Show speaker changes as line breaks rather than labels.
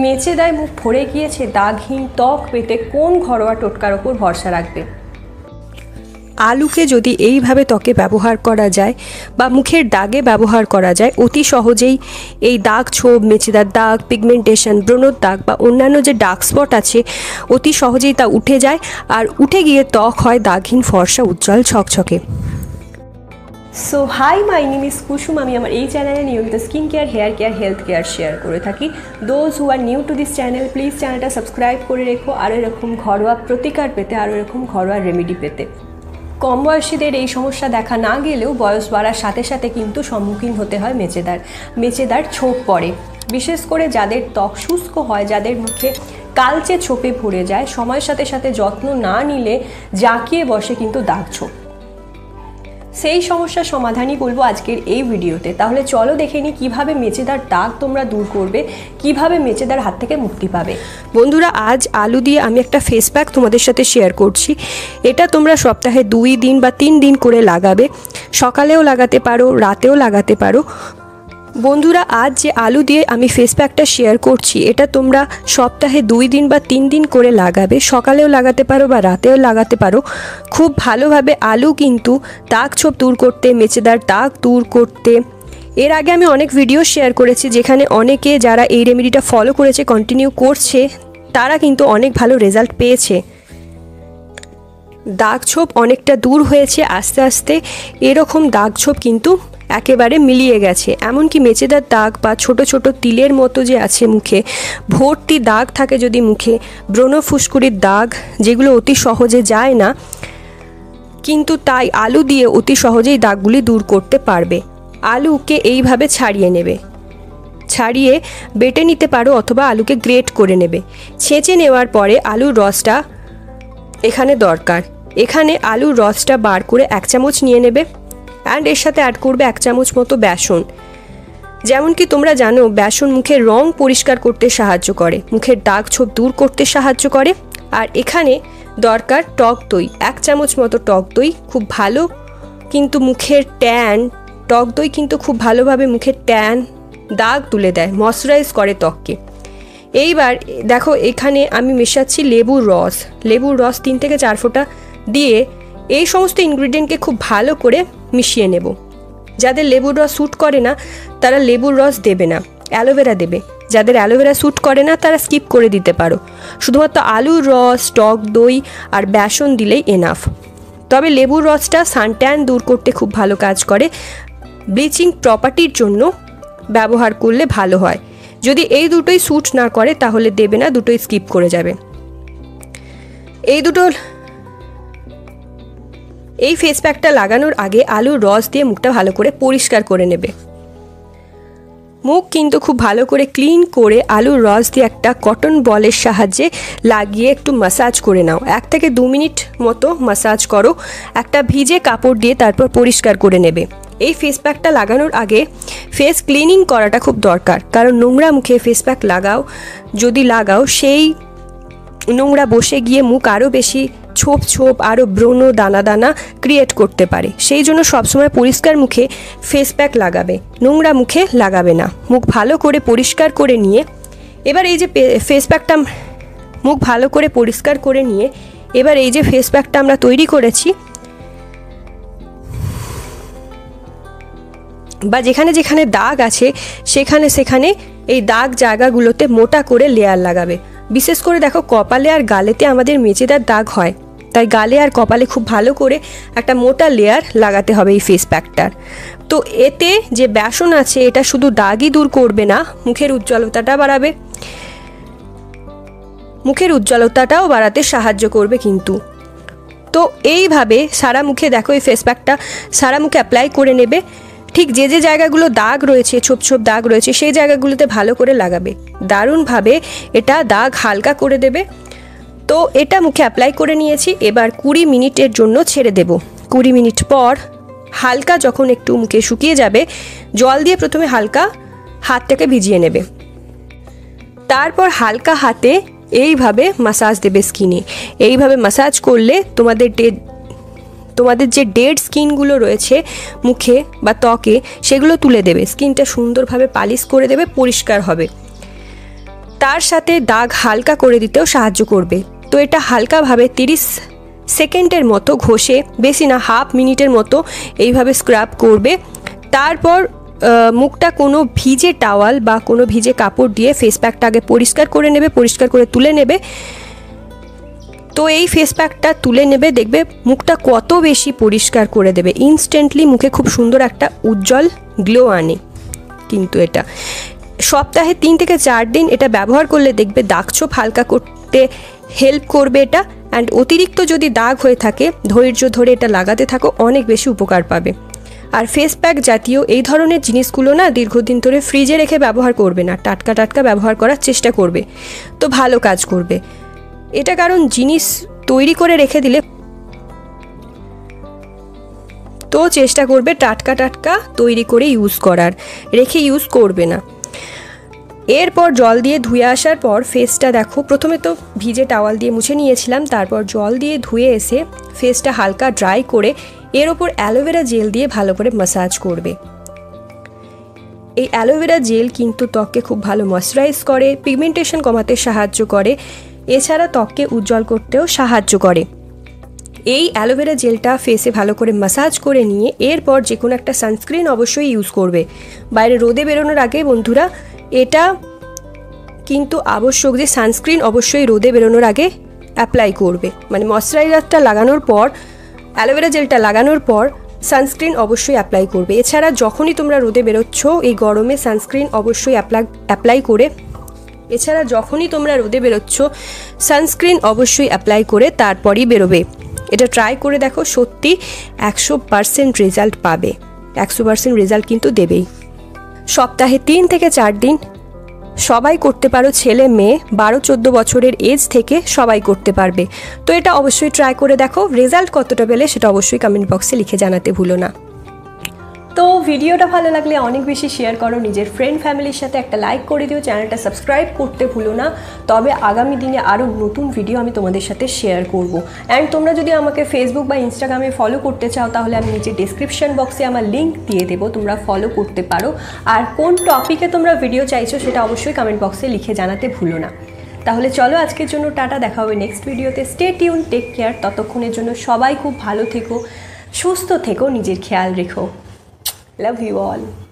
মেচেদায় মুখ ভরে গিয়েছে, দাগহীন ত্বক পেতে কোন ঘরোয়া টোটকার ওপর ভরসা রাখবে? আলুকে যদি এইভাবে ত্বকে ব্যবহার করা যায় বা মুখের দাগে ব্যবহার করা যায়, অতি সহজেই এই দাগ ছোপ, মেচেদার দাগ, পিগমেন্টেশন, ব্রণর দাগ বা অন্যান্য যে ডার্ক স্পট আছে অতি সহজেই তা উঠে যায়, আর উঠে গিয়ে ত্বক হয় দাগহীন, ফর্সা, উজ্জ্বল, ছকছকে। So hi, my name is Kusum. আমি আমার এই চ্যানেলে নিয়মিত skin care, hair care, health care share করে থাকি। Those who are new to this channel, please চ্যানেলটা সাবস্ক্রাইব করে রেখো আরও এরকম ঘরোয়া প্রতিকার পেতে, আরও এরকম ঘরোয়া রেমেডি পেতে। কম বয়সীদের এই সমস্যা দেখা না গেলেও বয়স বাড়ার সাথে সাথে কিন্তু সম্মুখীন হতে হয় মেচেদার ছোপ পড়ে। বিশেষ করে যাদের ত্বক শুষ্ক হয়, যাদের মুখে কালচে ছোপে ভরে যায়, সময়ের সাথে সাথে যত্ন না নিলে জাঁকিয়ে বসে কিন্তু দাগ ছোপ। সেই সমস্যার সমাধানই বলবো আজকের এই ভিডিওতে। তাহলে চলো দেখে নিই কীভাবে মেচেদার দাগ তোমরা দূর করবে, কিভাবে মেচেদার হাত থেকে মুক্তি পাবে। বন্ধুরা, আজ আলু দিয়ে আমি একটা ফেস প্যাক তোমাদের সাথে শেয়ার করছি। এটা তোমরা সপ্তাহে 2 দিন বা 3 দিন করে লাগাবে। সকালেও লাগাতে পারো, রাতেও লাগাতে পারো। বন্ধুরা, আজ যে আলু দিয়ে আমি ফেস প্যাকটা শেয়ার করছি, এটা তোমরা সপ্তাহে 2 দিন বা 3 দিন করে লাগাবে। সকালেও লাগাতে পারো বা রাতেও লাগাতে পারো। খুব ভালোভাবে আলু কিন্তু দাগ ছোপ দূর করতে, মেচেদার দাগ দূর করতে। এর আগে আমি অনেক ভিডিও শেয়ার করেছি যেখানে অনেকে যারা এই রেমেডিটা ফলো করেছে, কন্টিনিউ করছে, তারা কিন্তু অনেক ভালো রেজাল্ট পেয়েছে। দাগ ছোপ অনেকটা দূর হয়েছে আস্তে আস্তে। এরকম দাগ ছোপ কিন্তু একেবারে মিলিয়ে গেছে। এমনকি মেচেদার দাগ বা ছোট ছোট তিলের মতো যে আছে মুখে, ভর্তি দাগ থাকে যদি মুখে, ব্রণ ফুসকুড়ির দাগ, যেগুলো অতি সহজে যায় না, কিন্তু তাই আলু দিয়ে অতি সহজেই দাগগুলি দূর করতে পারবে। আলুকে এইভাবে ছাড়িয়ে নেবে, ছাড়িয়ে বেটে নিতে পারো অথবা আলুকে গ্রেট করে নেবে। ছেঁচে নেওয়ার পরে আলুর রসটা এখানে দরকার। এখানে আলুর রসটা বার করে 1 চামচ নিয়ে নেবে, অ্যান্ড এর সাথে অ্যাড করবে 1 চামচ মতো বেসন। যেমন কি তোমরা জানো, বেসন মুখের রং পরিষ্কার করতে সাহায্য করে, মুখের দাগ ছোপ দূর করতে সাহায্য করে। আর এখানে দরকার টক দই, 1 চামচ মতো টক দই। খুব ভালো কিন্তু মুখের ট্যান, টক দই কিন্তু খুব ভালোভাবে মুখের ট্যান, দাগ তুলে দেয়, ময়শ্চারাইজ করে ত্বককে। এইবার দেখো, এখানে আমি মেশাচ্ছি লেবুর রস। লেবুর রস 3 থেকে 4 ফোঁটা দিয়ে এই সমস্ত ইনগ্রিডিয়েন্টকে খুব ভালো করে মিশিয়ে নেব। যাদের লেবুর রস স্যুট করে না তারা লেবুর রস দেবে না, অ্যালোভেরা দেবে। যাদের অ্যালোভেরা স্যুট করে না তারা স্কিপ করে দিতে পারো। শুধুমাত্র আলুর রস, টক দই আর বেসন দিলেই এনাফ। তবে লেবুর রসটা সানট্যান দূর করতে খুব ভালো কাজ করে, ব্লিচিং প্রপার্টির জন্য ব্যবহার করলে ভালো হয়। যদি এই দুটোই স্যুট না করে তাহলে দেবে না, দুটোই স্কিপ করে যাবে। এই ফেস প্যাকটা লাগানোর আগে আলুর রস দিয়ে মুখটা ভালো করে পরিষ্কার করে নেবে। মুখ কিন্তু খুব ভালো করে ক্লিন করে আলুর রস দিয়ে একটা কটন বলের সাহায্যে লাগিয়ে একটু ম্যাসাজ করে নাও। 1 থেকে 2 মিনিট মতো ম্যাসাজ করো। একটা ভিজে কাপড় দিয়ে তারপর পরিষ্কার করে নেবে। এই ফেস প্যাকটা লাগানোর আগে ফেস ক্লিনিং করাটা খুব দরকার, কারণ নোংরা মুখে ফেস প্যাক যদি লাগাও সেই নোংরা বসে গিয়ে মুখ আরও বেশি ছোপ ছোপ, আরও ব্রণ, দানা দানা ক্রিয়েট করতে পারে। সেই জন্য সবসময় পরিষ্কার মুখে ফেস প্যাক লাগাবে, নোংরা মুখে লাগাবে না। মুখ ভালো করে পরিষ্কার করে নিয়ে এবার এই যে ফেস প্যাকটা মুখ ভালো করে পরিষ্কার করে নিয়ে এবার এই যে ফেস প্যাকটা আমরা তৈরি করেছি, বা যেখানে যেখানে দাগ আছে সেখানে এই দাগ জায়গাগুলোতে মোটা করে লেয়ার লাগাবে। বিশেষ করে দেখো, কপালে আর গালেতে আমাদের মেচেদার দাগ হয়, তাই গালে আর কপালে খুব ভালো করে একটা মোটা লেয়ার লাগাতে হবে এই ফেস প্যাকটার। তো এতে যে বেসন আছে এটা শুধু দাগই দূর করবে না, মুখের উজ্জ্বলতাটা বাড়াবে, মুখের উজ্জ্বলতাটাও বাড়াতে সাহায্য করবে কিন্তু। তো এইভাবে সারা মুখে দেখো, এই ফেস প্যাকটা সারা মুখে অ্যাপ্লাই করে নেবে। ঠিক যে যে জায়গাগুলো দাগ রয়েছে, ছোপ ছোপ দাগ রয়েছে, সেই জায়গাগুলোতে ভালো করে লাগাবে। দারুণভাবে এটা দাগ হালকা করে দেবে। তো এটা মুখে অ্যাপ্লাই করে নিয়েছি। এবার 20 মিনিটের জন্য ছেড়ে দেব। 20 মিনিট পর হালকা যখন একটু মুখে শুকিয়ে যাবে, জল দিয়ে প্রথমে হালকা হাতটাকে ভিজিয়ে নেবে। তারপর হালকা হাতে এইভাবে ম্যাসাজ দেবে স্কিনে। এইভাবে ম্যাসাজ করলে তোমাদের যে ডেড স্কিনগুলো রয়েছে মুখে বা ত্বকে, সেগুলো তুলে দেবে। স্কিনটা সুন্দরভাবে পালিশ করে দেবে, পরিষ্কার হবে। তার সাথে দাগ হালকা করে দিতেও সাহায্য করবে। তো এটা হালকাভাবে 30 সেকেন্ডের মতো ঘষে, বেশি না, হাফ মিনিটের মতো এইভাবে স্ক্রাব করবে। তারপর মুখটা কোনো ভিজে টাওয়াল বা কোনো ভিজে কাপড় দিয়ে ফেস প্যাকটা আগে পরিষ্কার করে নেবে, পরিষ্কার করে তুলে নেবে। তো এই ফেস প্যাকটা তুলে নেবে, দেখবে মুখটা কত বেশি পরিষ্কার করে দেবে, ইনস্ট্যান্টলি মুখে খুব সুন্দর একটা উজ্জ্বল গ্লো আনে। কিন্তু এটা সপ্তাহে 3 থেকে 4 দিন এটা ব্যবহার করলে দেখবে দাগছোপ হালকা করতে হেল্প করবে এটা। অ্যান্ড অতিরিক্ত যদি দাগ হয়ে থাকে, ধৈর্য ধরে এটা লাগাতে থাকো, অনেক বেশি উপকার পাবে। আর ফেস প্যাক জাতীয় এই ধরনের জিনিসগুলো না দীর্ঘদিন ধরে ফ্রিজে রেখে ব্যবহার করবে না, টাটকা টাটকা ব্যবহার করার চেষ্টা করবে, তো ভালো কাজ করবে এটা। কারণ জিনিস তৈরি করে রেখে দিলে তো চেষ্টা করবে টাটকা টাটকা তৈরি করে ইউজ করার, রেখে ইউজ করবে না। এরপর জল দিয়ে ধুয়ে আসার পর ফেসটা দেখো, প্রথমে তো ভিজে টাওয়াল দিয়ে মুছে নিয়েছিলাম, তারপর জল দিয়ে ধুয়ে এসে ফেসটা হালকা ড্রাই করে এর ওপর অ্যালোভেরা জেল দিয়ে ভালো করে ম্যাসাজ করবে। এই অ্যালোভেরা জেল কিন্তু ত্বককে খুব ভালো ময়শ্চারাইজ করে, পিগমেন্টেশন কমাতে সাহায্য করে, এছাড়া ত্বককে উজ্জ্বল করতেও সাহায্য করে। এই অ্যালোভেরা জেলটা ফেসে ভালো করে ম্যাসাজ করে নিয়ে এরপর যে কোনো একটা সানস্ক্রিন অবশ্যই ইউজ করবে। বাইরে রোদে বেরোনোর আগে বন্ধুরা এটা কিন্তু আবশ্যক যে সানস্ক্রিন অবশ্যই রোদে বেরোনোর আগে অ্যাপ্লাই করবে, মানে ময়শ্চারাইজারটা লাগানোর পর, অ্যালোভেরা জেলটা লাগানোর পর সানস্ক্রিন অবশ্যই অ্যাপ্লাই করবে। এছাড়া যখনই তোমরা রোদে বেরোচ্ছ এই গরমে সানস্ক্রিন অবশ্যই অ্যাপ্লাই করে তারপরই বেরোবে। এটা ট্রাই করে দেখো, সত্যি 100% রেজাল্ট পাবে, 100% রেজাল্ট কিন্তু দেবেই। সপ্তাহে 3 থেকে 4 দিন সবাই করতে পারো, ছেলে মেয়ে 12-14 বছরের এজ থেকে সবাই করতে পারবে। তো এটা অবশ্যই ট্রাই করে দেখো, রেজাল্ট কতটা পেলে সেটা অবশ্যই কমেন্ট বক্সে লিখে জানাতে ভুলো না। তো ভিডিওটা ভালো লাগলে অনেক বেশি শেয়ার করো, নিজের ফ্রেন্ড ফ্যামিলির সাথে একটা লাইক করে দিও, চ্যানেলটা সাবস্ক্রাইব করতে ভুলো না। তবে আগামী দিনে আরও নতুন ভিডিও আমি তোমাদের সাথে শেয়ার করব। অ্যান্ড তোমরা যদি আমাকে ফেসবুক বা ইনস্টাগ্রামে ফলো করতে চাও তাহলে আমি নিচে ডিসক্রিপশন বক্সে আমার লিঙ্ক দিয়ে দেবো, তোমরা ফলো করতে পারো। আর কোন টপিকে তোমরা ভিডিও চাইছো সেটা অবশ্যই কমেন্ট বক্সে লিখে জানাতে ভুলো না। তাহলে চলো আজকের জন্য টাটা, দেখা হবে নেক্সট ভিডিওতে। Stay tune, take care. ততক্ষণের জন্য সবাই খুব ভালো থেকো, সুস্থ থেকো, নিজের খেয়াল রেখো। Love you all.